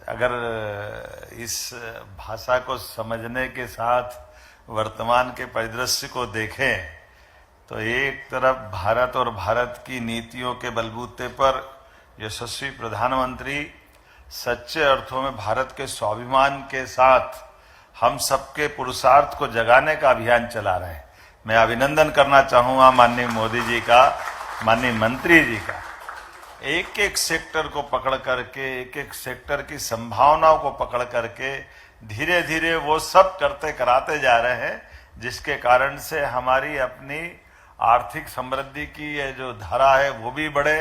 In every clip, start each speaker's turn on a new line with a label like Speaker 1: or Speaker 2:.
Speaker 1: अगर इस भाषा को समझने के साथ वर्तमान के परिदृश्य को देखें तो एक तरफ भारत और भारत की नीतियों के बलबूते पर यशस्वी प्रधानमंत्री सच्चे अर्थों में भारत के स्वाभिमान के साथ हम सबके पुरुषार्थ को जगाने का अभियान चला रहे हैं। मैं अभिनंदन करना चाहूंगा माननीय मोदी जी का, माननीय मंत्री जी का। एक एक सेक्टर को पकड़ करके, एक एक सेक्टर की संभावनाओं को पकड़ करके धीरे धीरे वो सब करते कराते जा रहे हैं, जिसके कारण से हमारी अपनी आर्थिक समृद्धि की ये जो धारा है वो भी बढ़े,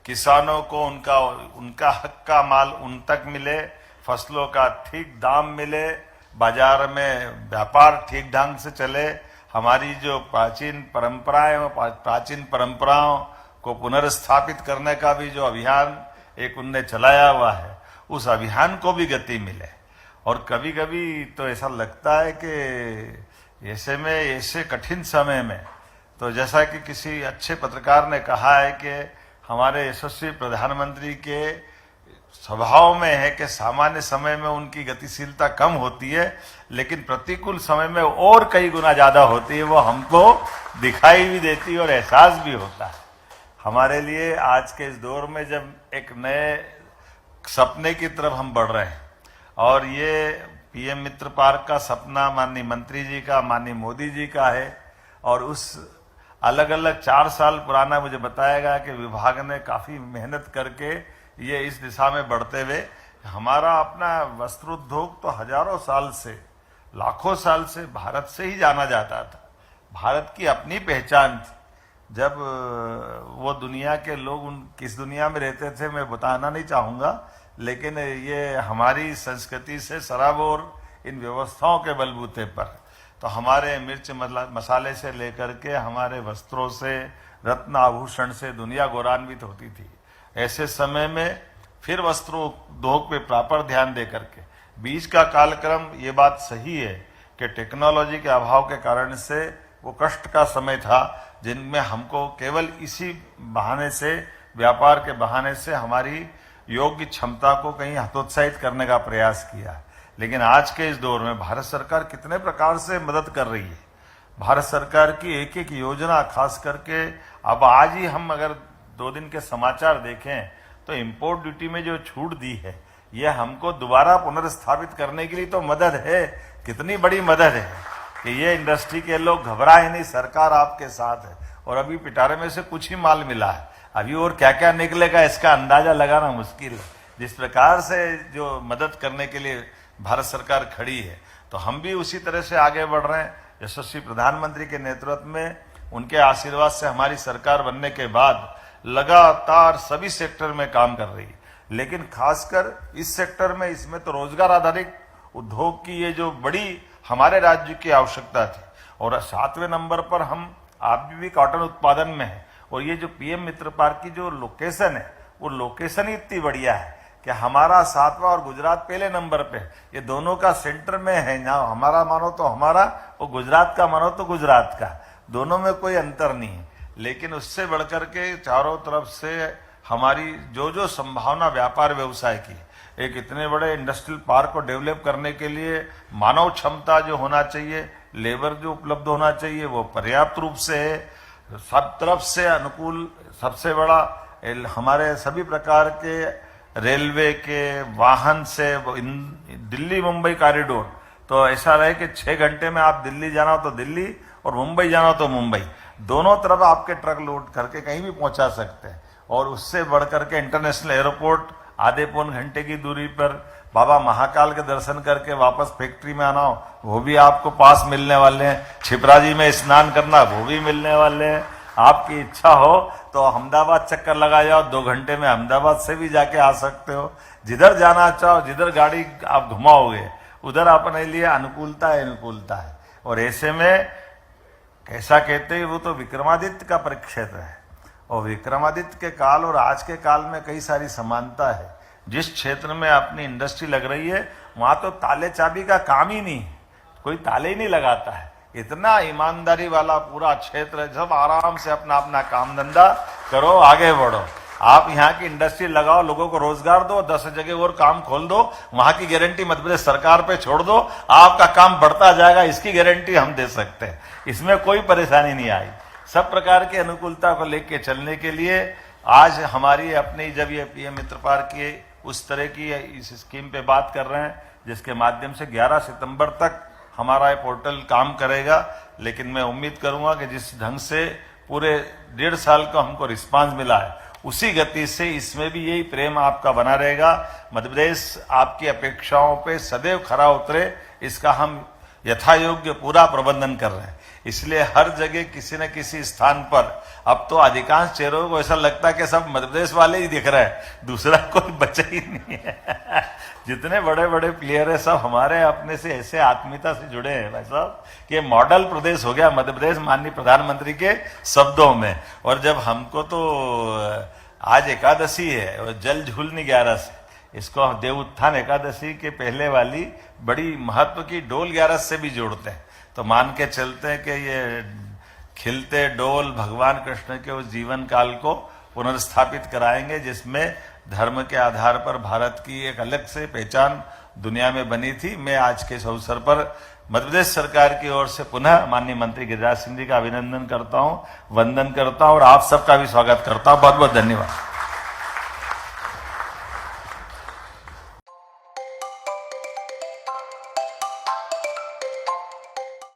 Speaker 1: किसानों को उनका हक का माल उन तक मिले, फसलों का ठीक दाम मिले, बाजार में व्यापार ठीक ढंग से चले, हमारी जो प्राचीन परंपराओं को पुनर्स्थापित करने का भी जो अभियान एक उनने चलाया हुआ है, उस अभियान को भी गति मिले। और कभी कभी तो ऐसा लगता है कि ऐसे कठिन समय में, तो जैसा कि किसी अच्छे पत्रकार ने कहा है कि हमारे यशस्वी प्रधानमंत्री के स्वभाव में है कि सामान्य समय में उनकी गतिशीलता कम होती है, लेकिन प्रतिकूल समय में और कई गुना ज्यादा होती है। वो हमको दिखाई भी देती है और एहसास भी होता है। हमारे लिए आज के इस दौर में जब एक नए सपने की तरफ हम बढ़ रहे हैं, और ये पीएम मित्र पार्क का सपना माननीय मंत्री जी का, माननीय मोदी जी का है, और उस अलग अलग 4 साल पुराना मुझे बताया गया कि विभाग ने काफी मेहनत करके ये इस दिशा में बढ़ते हुए, हमारा अपना वस्त्र उद्योग तो हजारों साल से, लाखों साल से भारत से ही जाना जाता था। भारत की अपनी पहचान थी। जब वो दुनिया के लोग किस दुनिया में रहते थे मैं बताना नहीं चाहूंगा, लेकिन ये हमारी संस्कृति से सराबोर इन व्यवस्थाओं के बलबूते पर, तो हमारे मिर्च मसाले से लेकर के हमारे वस्त्रों से, रत्न आभूषण से दुनिया गौरवान्वित होती थी। ऐसे समय में फिर वस्त्रोद्योग पे प्रॉपर ध्यान दे करके, बीच का कालक्रम, ये बात सही है कि टेक्नोलॉजी के अभाव के कारण से वो कष्ट का समय था, जिनमें हमको केवल इसी बहाने से, व्यापार के बहाने से हमारी योग्य क्षमता को कहीं हतोत्साहित करने का प्रयास किया। लेकिन आज के इस दौर में भारत सरकार कितने प्रकार से मदद कर रही है। भारत सरकार की एक एक योजना, खास करके अब आज ही हम अगर 2 दिन के समाचार देखें तो इंपोर्ट ड्यूटी में जो छूट दी है, ये हमको दोबारा पुनर्स्थापित करने के लिए तो मदद है। कितनी बड़ी मदद है कि ये इंडस्ट्री के लोग घबराए नहीं, सरकार आपके साथ है। और अभी पिटारे में से कुछ ही माल मिला है, अभी और क्या क्या निकलेगा इसका अंदाजा लगाना मुश्किल है। जिस प्रकार से जो मदद करने के लिए भारत सरकार खड़ी है, तो हम भी उसी तरह से आगे बढ़ रहे हैं। यशस्वी प्रधानमंत्री के नेतृत्व में, उनके आशीर्वाद से हमारी सरकार बनने के बाद लगातार सभी सेक्टर में काम कर रही है। लेकिन खासकर इस सेक्टर में, इसमें तो रोजगार आधारित उद्योग की ये जो बड़ी हमारे राज्य की आवश्यकता थी। और 7वें नंबर पर हम आप भी कॉटन उत्पादन में है। और ये जो पीएम मित्र पार्क की जो लोकेशन है, वो लोकेशन ही इतनी बढ़िया है कि हमारा 7वां और गुजरात पहले नंबर पे, ये दोनों का सेंटर में है। ना हमारा मानो तो हमारा, और गुजरात का मानो तो गुजरात का, दोनों में कोई अंतर नहीं है। लेकिन उससे बढ़कर के चारों तरफ से हमारी जो संभावना व्यापार व्यवसाय की, एक इतने बड़े इंडस्ट्रियल पार्क को डेवलप करने के लिए मानव क्षमता जो होना चाहिए, लेबर जो उपलब्ध होना चाहिए, वो पर्याप्त रूप से है। सब तरफ से अनुकूल, सबसे बड़ा हमारे सभी प्रकार के रेलवे के वाहन से दिल्ली मुंबई कॉरिडोर, तो ऐसा रहे कि 6 घंटे में आप दिल्ली जाना हो तो दिल्ली, और मुंबई जाना हो तो मुंबई, दोनों तरफ आपके ट्रक लोड करके कहीं भी पहुंचा सकते हैं। और उससे बढ़कर के इंटरनेशनल एयरपोर्ट आधे पौन घंटे की दूरी पर, बाबा महाकाल के दर्शन करके वापस फैक्ट्री में आना हो वो भी आपको पास मिलने वाले हैं। छिपरा जी में स्नान करना वो भी मिलने वाले हैं। आपकी इच्छा हो तो अहमदाबाद चक्कर लगा जाओ, 2 घंटे में अहमदाबाद से भी जाके आ सकते हो। जिधर जाना चाहो, जिधर गाड़ी आप घुमाओगे, उधर अपने लिए अनुकूलता है, अनुकूलता है। और ऐसे में कैसा कहते हैं, वो तो विक्रमादित्य का परिक्षेत्र है, और विक्रमादित्य के काल और आज के काल में कई सारी समानता है। जिस क्षेत्र में अपनी इंडस्ट्री लग रही है, वहां तो ताले चाबी का काम ही नहीं, कोई ताले ही नहीं लगाता है। इतना ईमानदारी वाला पूरा क्षेत्र है, सब आराम से अपना अपना काम धंधा करो, आगे बढ़ो। आप यहाँ की इंडस्ट्री लगाओ, लोगों को रोजगार दो, 10 जगह और काम खोल दो, वहां की गारंटी मध्य प्रदेश सरकार पे छोड़ दो, आपका काम बढ़ता जाएगा, इसकी गारंटी हम दे सकते हैं। इसमें कोई परेशानी नहीं आई। सब प्रकार की अनुकूलता को लेके चलने के लिए आज हमारी अपनी, जब ये पीएम मित्र पार्क की उस तरह की इस स्कीम पे बात कर रहे हैं जिसके माध्यम से 11 सितंबर तक हमारा ये पोर्टल काम करेगा, लेकिन मैं उम्मीद करूंगा कि जिस ढंग से पूरे 1.5 साल का हमको रिस्पांस मिला है, उसी गति से इसमें भी यही प्रेम आपका बना रहेगा। मध्य प्रदेश आपकी अपेक्षाओं पे सदैव खरा उतरे, इसका हम यथायोग्य पूरा प्रबंधन कर रहे हैं। इसलिए हर जगह किसी न किसी स्थान पर अब तो अधिकांश चेहरों को ऐसा लगता है कि सब मध्य प्रदेश वाले ही दिख रहे हैं, दूसरा कोई बचा ही नहीं है। जितने बड़े बड़े प्लेयर है सब हमारे अपने से ऐसे आत्मीयता से जुड़े हैं भाई साहब कि मॉडल प्रदेश हो गया मध्य प्रदेश, माननीय प्रधानमंत्री के शब्दों में। और जब हमको तो आज एकादशी है और जल झूलनी 11 इसको हम देव उत्थान एकादशी के पहले वाली बड़ी महत्व की डोल 11 से भी जोड़ते हैं, तो मान के चलते हैं कि ये खिलते डोल भगवान कृष्ण के उस जीवन काल को पुनर्स्थापित कराएंगे जिसमें धर्म के आधार पर भारत की एक अलग से पहचान दुनिया में बनी थी। मैं आज के इस अवसर पर मध्य प्रदेश सरकार की ओर से पुनः माननीय मंत्री गिरिराज सिंह जी का अभिनंदन करता हूं, वंदन करता हूं और आप सबका भी स्वागत करता हूं। बहुत बहुत धन्यवाद।